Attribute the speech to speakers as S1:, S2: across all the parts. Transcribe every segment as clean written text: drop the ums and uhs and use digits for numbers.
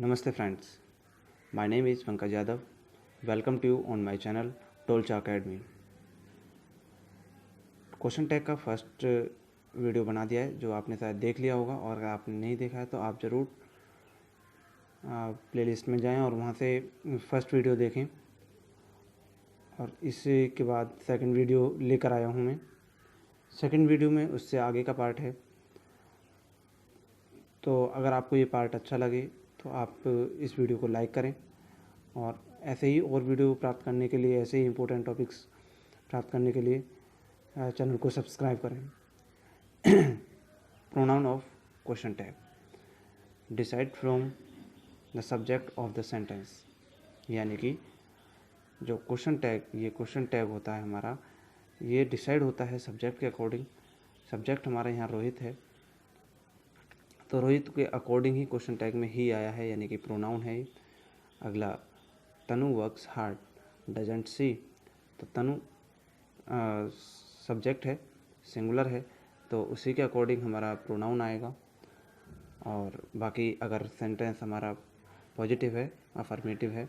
S1: Namaste friends, my name is Pankaj Yadav. Welcome to you on my channel Tolcha Academy. Question tag का first video बना दिया है जो आपने शायद देख लिया होगा, और अगर आपने नहीं देखा है तो आप ज़रूर प्लेलिस्ट में जाएं और वहां से फर्स्ट वीडियो देखें। और इसी के बाद सेकंड वीडियो लेकर आया हूं मैं। सेकंड वीडियो में उससे आगे का पार्ट है, तो अगर आपको ये पार्ट अच्छा लगे तो आप इस वीडियो को लाइक करें और ऐसे ही और वीडियो प्राप्त करने के लिए, ऐसे ही इम्पोर्टेंट टॉपिक्स प्राप्त करने के लिए चैनल को सब्सक्राइब करें। Pronoun of question tag decide from the subject of the sentence, यानी कि जो क्वेश्चन टैग होता है हमारा, ये डिसाइड होता है सब्जेक्ट के अकॉर्डिंग। सब्जेक्ट हमारा यहाँ रोहित है, तो रोहित के अकॉर्डिंग ही क्वेश्चन टैग में ही आया है, यानी कि प्रोनाउन है। अगला, तनु वर्क्स हार्ड डजंट सी, तो तनु सब्जेक्ट है, सिंगुलर है, तो उसी के अकॉर्डिंग हमारा प्रोनाउन आएगा। और बाकी अगर सेंटेंस हमारा पॉजिटिव है, अफर्मेटिव है,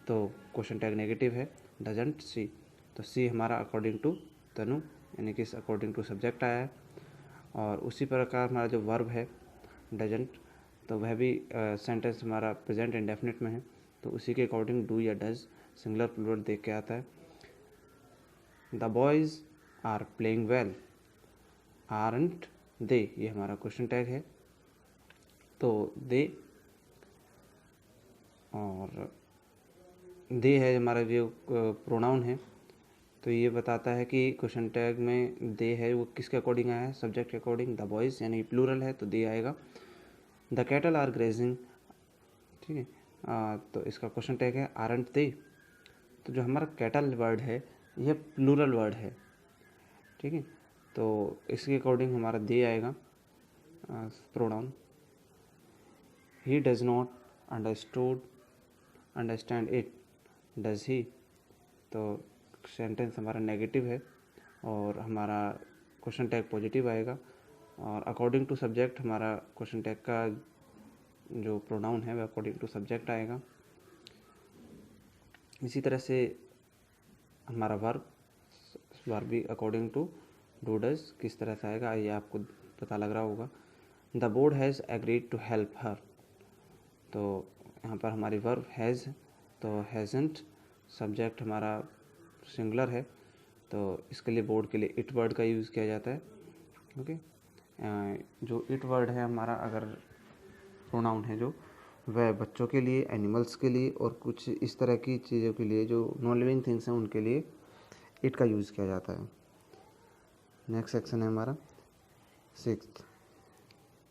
S1: तो क्वेश्चन टैग नेगेटिव है, डजंट सी, तो सी हमारा अकॉर्डिंग टू तनु यानी कि अकॉर्डिंग टू सब्जेक्ट आया है। और उसी प्रकार हमारा जो वर्ब है डजंट, तो वह भी सेंटेंस हमारा प्रेजेंट इंडेफिनिट में है, तो उसी के अकॉर्डिंग डू या डज सिंगुलर प्लूरल देख के आता है। The boys are playing well aren't they, ये हमारा क्वेश्चन टैग है, तो दे और दे है हमारा जो प्रोनाउन है, तो ये बताता है कि क्वेश्चन टैग में दे है वो किसके अकॉर्डिंग आया है, सब्जेक्ट के अकॉर्डिंग। द बॉयज़ यानी प्लूरल है तो दे आएगा। द कैटल आर ग्रेजिंग, ठीक है, तो इसका क्वेश्चन टैग है आरंट दे। तो जो हमारा कैटल वर्ड है यह प्लूरल वर्ड है, ठीक है, तो इसके अकॉर्डिंग हमारा दे आएगा pronoun. He does not understand it does he, तो सेंटेंस हमारा नेगेटिव है और हमारा क्वेश्चन टैग पॉजिटिव आएगा। और अकॉर्डिंग टू सब्जेक्ट हमारा क्वेश्चन टैग का जो प्रोनाउन है वह अकॉर्डिंग टू सब्जेक्ट आएगा। इसी तरह से हमारा वर्ब भी अकॉर्डिंग टू डू डज किस तरह से आएगा ये आपको पता लग रहा होगा। The board has agreed to help her, तो यहाँ पर हमारी वर्ब हैज़, तो हैज़ंट सब्जेक्ट हमारा सिंगुलर है, तो इसके लिए बोर्ड के लिए इट वर्ड का यूज़ किया जाता है। ओके, जो इट वर्ड है हमारा अगर प्रोनाउन है जो, वह बच्चों के लिए, एनिमल्स के लिए और कुछ इस तरह की चीज़ों के लिए जो नॉन लिविंग थिंग्स हैं उनके लिए इट का यूज़ किया जाता है। नेक्स्ट सेक्शन है हमारा 6th।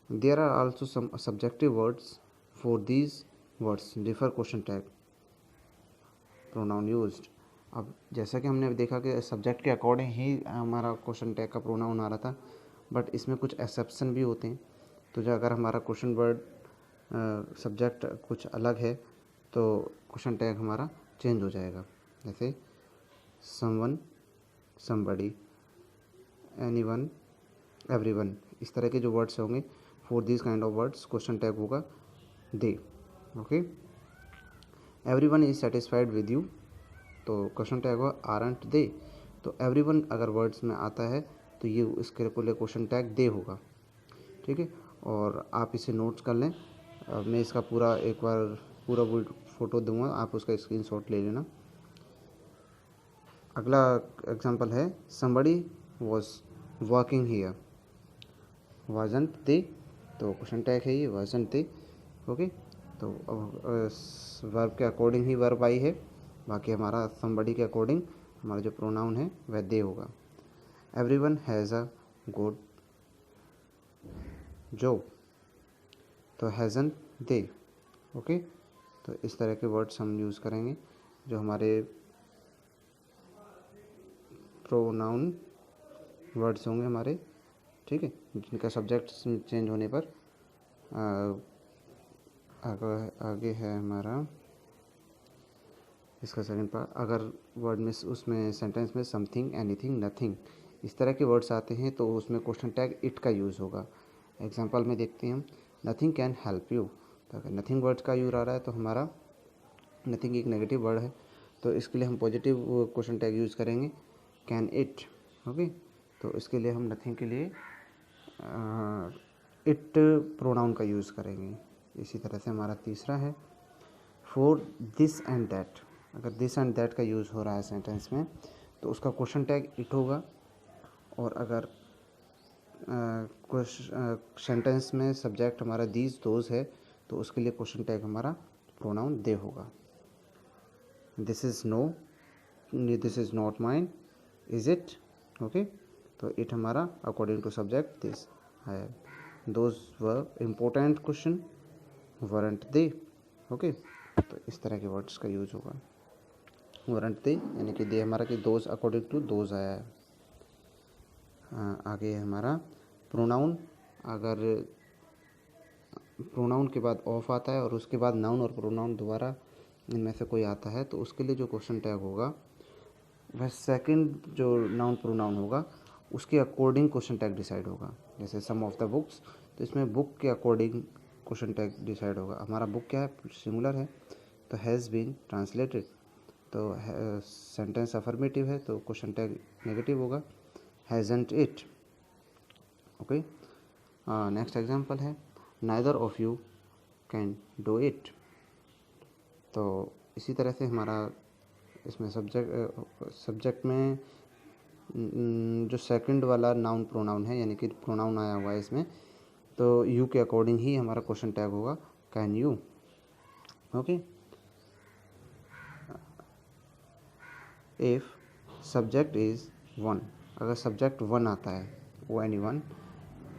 S1: There are also some subjective words for these words differ question tag pronoun used. अब जैसा कि हमने देखा कि सब्जेक्ट के अकॉर्डिंग ही हमारा क्वेश्चन टैग का प्रोनाउन आ रहा था, बट इसमें कुछ एक्सेप्शन भी होते हैं। तो जो अगर हमारा क्वेश्चन वर्ड सब्जेक्ट कुछ अलग है तो क्वेश्चन टैग हमारा चेंज हो जाएगा। जैसे समवन, समबडी, एनीवन, एवरीवन, इस तरह के जो वर्ड्स होंगे for this kind of words question tag होगा they. Okay, everyone is satisfied with you, तो क्वेश्चन टैग होगा आरंट दे। तो एवरीवन अगर वर्ड्स में आता है तो ये इसके लिए क्वेश्चन टैग दे होगा, ठीक है। और आप इसे नोट्स कर लें, मैं इसका पूरा एक बार पूरा फोटो दूंगा, आप उसका स्क्रीनशॉट ले लेना। अगला एग्जांपल है somebody was working here, wasn't they, तो क्वेश्चन टैग है ये wasn't they। ओके, तो वर्ब के अकॉर्डिंग ही वर्ब आई है, बाकी हमारा somebody के अकॉर्डिंग हमारा जो प्रोनाउन है वह दे होगा। Everyone has a good job, तो हैज़न्ट दे। ओके, तो इस तरह के वर्ड्स हम यूज़ करेंगे जो हमारे प्रोनाउन वर्ड्स होंगे हमारे, ठीक है, जिनका सब्जेक्ट चेंज होने पर आगे है हमारा इसका सेकंड पार्ट। अगर वर्ड में उसमें सेंटेंस में समथिंग, एनीथिंग, नथिंग इस तरह के वर्ड्स आते हैं तो उसमें क्वेश्चन टैग इट का यूज़ होगा। एग्जांपल में देखते हैं हम, नथिंग कैन हेल्प यू, तो अगर नथिंग वर्ड्स का यूज़ आ रहा है तो हमारा नथिंग एक नेगेटिव वर्ड है, तो इसके लिए हम पॉजिटिव क्वेश्चन टैग यूज़ करेंगे, कैन इट। ओके, तो इसके लिए हम नथिंग के लिए इट प्रोनाउन का यूज़ करेंगे। इसी तरह से हमारा तीसरा है फॉर दिस एंड दैट। अगर दिस एंड दैट का यूज़ हो रहा है सेंटेंस में तो उसका क्वेश्चन टैग इट होगा, और अगर सेंटेंस में सब्जेक्ट हमारा दीज दोज है तो उसके लिए क्वेश्चन टैग हमारा प्रोनाउन दे होगा। This is no, this is not mine, is it. Okay, तो इट हमारा अकॉर्डिंग टू सब्जेक्ट दिस है। Those were important question, weren't they. Okay, तो इस तरह के वर्ड्स का यूज़ होगा। वरंट दे यानी कि दे हमारा कि दोज अकॉर्डिंग टू दोज आया है। आगे हमारा प्रोनाउन। अगर प्रोनाउन के बाद ऑफ आता है और उसके बाद नाउन और प्रोनाउन दोबारा इनमें से कोई आता है तो उसके लिए जो क्वेश्चन टैग होगा वह सेकंड जो नाउन प्रोनाउन होगा उसके अकॉर्डिंग क्वेश्चन टैग डिसाइड होगा। जैसे सम ऑफ द बुक्स, तो इसमें बुक के अकॉर्डिंग क्वेश्चन टैग डिसाइड होगा। हमारा बुक क्या है, सिंगुलर है, तो हैज़ बीन ट्रांसलेटेड, तो सेंटेंस अफर्मेटिव है तो क्वेश्चन टैग नेगेटिव होगा, हैज़ंट इट। ओके, नेक्स्ट एग्जांपल है neither of you can do it. तो इसी तरह से हमारा इसमें सब्जेक्ट में जो सेकंड वाला नाउन प्रोनाउन है यानी कि प्रोनाउन आया हुआ है इसमें, तो यू के अकॉर्डिंग ही हमारा क्वेश्चन टैग होगा, can you. Okay, if subject is one, अगर सब्जेक्ट वन आता है वो any one,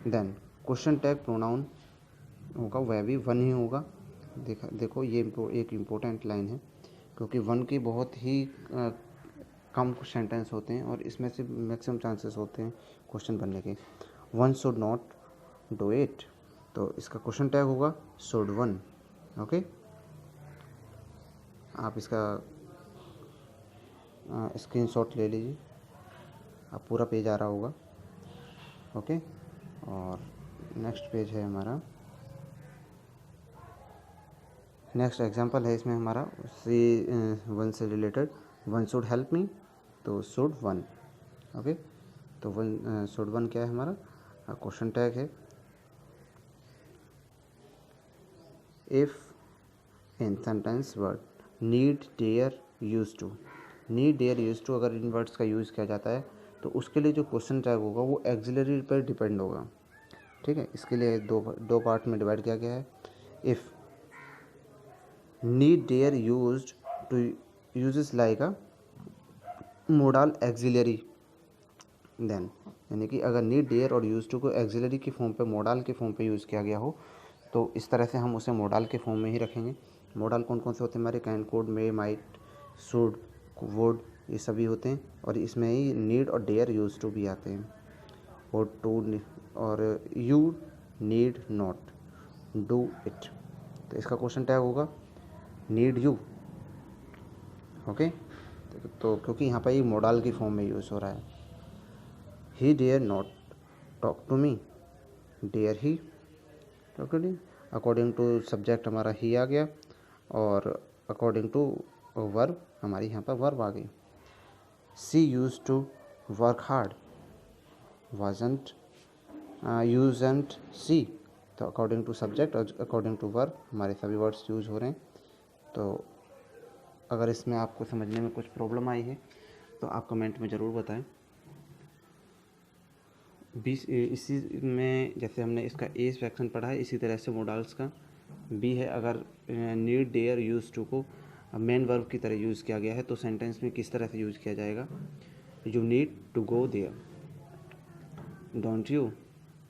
S1: then question tag pronoun होगा वह भी वन ही होगा। देखो ये एक इम्पोर्टेंट लाइन है क्योंकि वन की बहुत ही कम सेंटेंस होते हैं और इसमें से मैक्सिमम चांसेस होते हैं क्वेश्चन बनने के। One should not do it, तो इसका क्वेश्चन टैग होगा शुड वन। ओके, आप इसका स्क्रीनशॉट ले लीजिए, आप पूरा पेज आ रहा होगा। ओके, और नेक्स्ट पेज है हमारा, नेक्स्ट एग्जांपल है इसमें हमारा सी वन से related, one should help me, तो शुड वन। ओके, तो वन शुड वन क्या है हमारा क्वेश्चन टैग है। If in sentence word need dare use to, need dare use to अगर इन वर्ड्स का यूज़ किया जाता है तो उसके लिए जो क्वेश्चन टैग होगा वो एक्सिलरी पर डिपेंड होगा। ठीक है, इसके लिए दो पार्ट में डिवाइड किया गया है। If need dare used to uses like a modal auxiliary, then यानी कि अगर नीड डेयर और यूज टू को एक्सिलरी की फॉर्म पे मोडल के फॉर्म पे यूज़ किया गया हो तो इस तरह से हम उसे मोडल के फॉर्म में ही रखेंगे। मोडल कौन कौन से होते हैं हमारे, can, could, may, might, should, would, ये सभी होते हैं और इसमें ही नीड और डेयर यूज टू भी आते हैं। और टू और you need not do it, तो इसका क्वेश्चन टैग होगा नीड यू। ओके, तो क्योंकि यहाँ पर ये मोडल की फॉर्म में यूज़ हो रहा है। He dare not talk to me, dare he talk to me, according to subject हमारा ही आ गया और अकॉर्डिंग टू वर्ब हमारी यहाँ पर वर्ब आ गई। She used to work hard, wasn't usedn't she, तो अकॉर्डिंग टू सब्जेक्ट और अकॉर्डिंग टू वर्ब हमारे सभी वर्ड्स यूज़ हो रहे हैं। तो अगर इसमें आपको समझने में कुछ प्रॉब्लम आई है तो आप कमेंट में ज़रूर बताएं। इसी में जैसे हमने इसका ए सेक्शन पढ़ा है इसी तरह से मोडल्स का बी है। अगर नीड डेयर यूज टू को मेन वर्ब की तरह यूज़ किया गया है तो सेंटेंस में किस तरह से यूज़ किया जाएगा, you need to go there, don't you,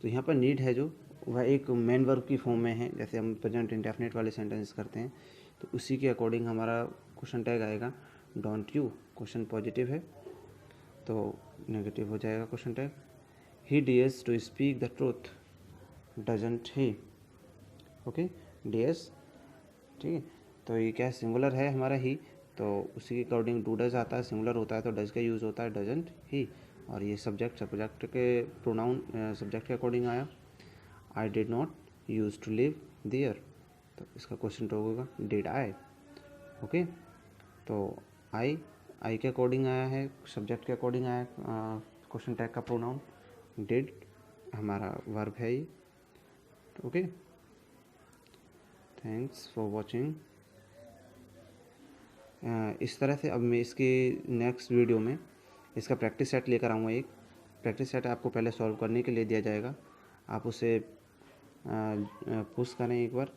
S1: तो यहाँ पर नीड है जो वह एक मेन वर्ब की फॉर्म में है। जैसे हम प्रेजेंट इंडेफिनिट वाले सेंटेंस करते हैं तो उसी के अकॉर्डिंग हमारा क्वेश्चन टैग आएगा डोंट यू, क्वेश्चन पॉजिटिव है तो नेगेटिव हो जाएगा question tag. He dares to speak the truth, doesn't he. Okay, dares, ठीक है, तो ये क्या सिंगुलर है हमारा ही, तो उसी के अकॉर्डिंग डू डज आता है, सिंगुलर होता है तो डज का यूज़ होता है, डजंट ही। और ये सब्जेक्ट के प्रोनाउन सब्जेक्ट के अकॉर्डिंग आया, I did not use to live there, तो इसका क्वेश्चन तो होगा डिड आई। ओके, तो आई के अकॉर्डिंग आया है, सब्जेक्ट के अकॉर्डिंग आया क्वेश्चन टैग का प्रोनाउन। डिड हमारा वर्ब है ये। Okay, thanks for watching. इस तरह से अब मैं इसके नेक्स्ट वीडियो में इसका प्रैक्टिस सेट लेकर आऊँगा। एक प्रैक्टिस सेट आपको पहले सॉल्व करने के लिए दिया जाएगा, आप उसे पुश करें एक बार,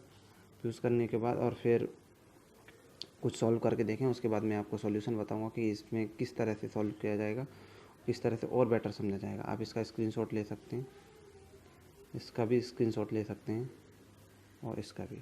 S1: पुश करने के बाद और फिर कुछ सॉल्व करके देखें। उसके बाद मैं आपको सॉल्यूशन बताऊंगा कि इसमें किस तरह से सॉल्व किया जाएगा, किस तरह से और बेटर समझा जाएगा। आप इसका स्क्रीनशॉट ले सकते हैं, इसका भी स्क्रीनशॉट ले सकते हैं और इसका भी।